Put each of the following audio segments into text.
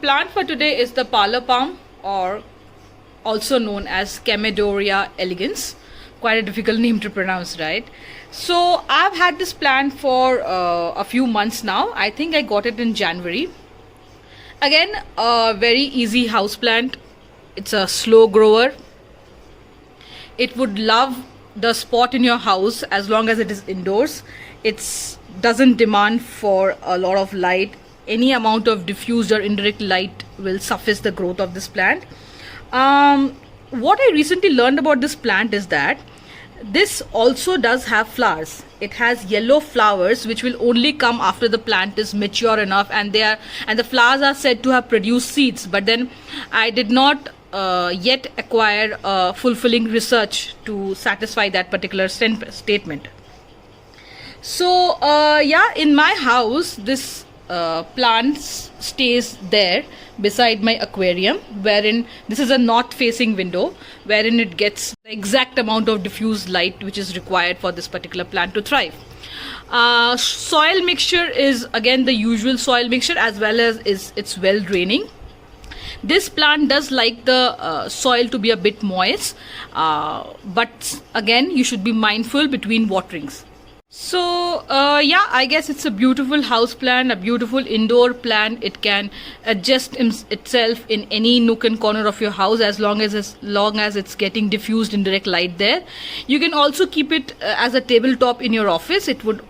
plant for today is the parlor palm, or also known as Chamaedorea elegans. Quite a difficult name to pronounce, right? So I've had this plant for a few months now. I think I got it in January. Again, a very easy house plant. It's a slow grower. It would love the spot in your house as long as it is indoors. It doesn't demand for a lot of light. Any amount of diffused or indirect light will suffice the growth of this plant. What I recently learned about this plant is that this also does have flowers. It has yellow flowers which will only come after the plant is mature enough, and the flowers are said to have produced seeds. But then I did not yet acquire fulfilling research to satisfy that particular statement. So yeah, in my house this plant stays there beside my aquarium, wherein this is a north facing window, wherein it gets the exact amount of diffused light which is required for this particular plant to thrive. Soil mixture is again the usual soil mixture, as well as it's well draining. This plant does like the soil to be a bit moist, but again you should be mindful between waterings. So yeah, I guess it's a beautiful house plant, a beautiful indoor plant. It can adjust itself in any nook and corner of your house as long as it's getting diffused indirect light there. You can also keep it as a tabletop in your office. It would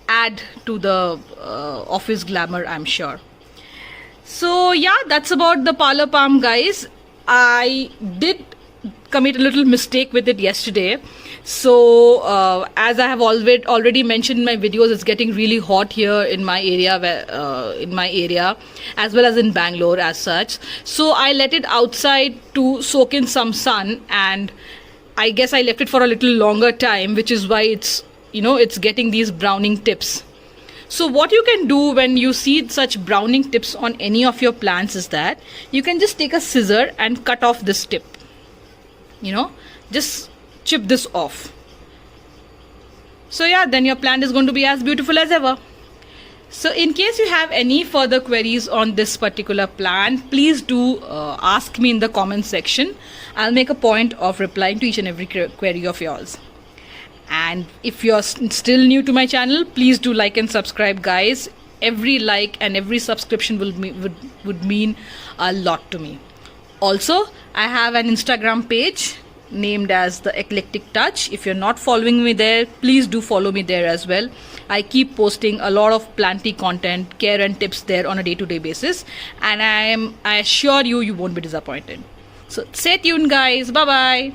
add to the office glamour, I'm sure. So yeah, that's about the parlor palm, guys. I did commit a little mistake with it yesterday. So as I have already mentioned in my videos, it's getting really hot here in my area, as well as in Bangalore as such. So I let it outside to soak in some sun, and I guess I left it for a little longer time, which is why it's getting these browning tips. So what you can do when you see such browning tips on any of your plants is that you can just take a scissor and cut off this tip. Just chip this off. So yeah, then your plant is going to be as beautiful as ever. So in case you have any further queries on this particular plant, please do ask me in the comment section. I'll make a point of replying to each and every query of yours. And if you're still new to my channel, please do like and subscribe, guys. Every like and every subscription would mean a lot to me. Also, I have an Instagram page named as The Eclectic Touch. If you're not following me there, please do follow me there as well. I keep posting a lot of planty content, care and tips there on a day-to-day basis, and I assure you won't be disappointed. So stay tuned, guys. Bye bye.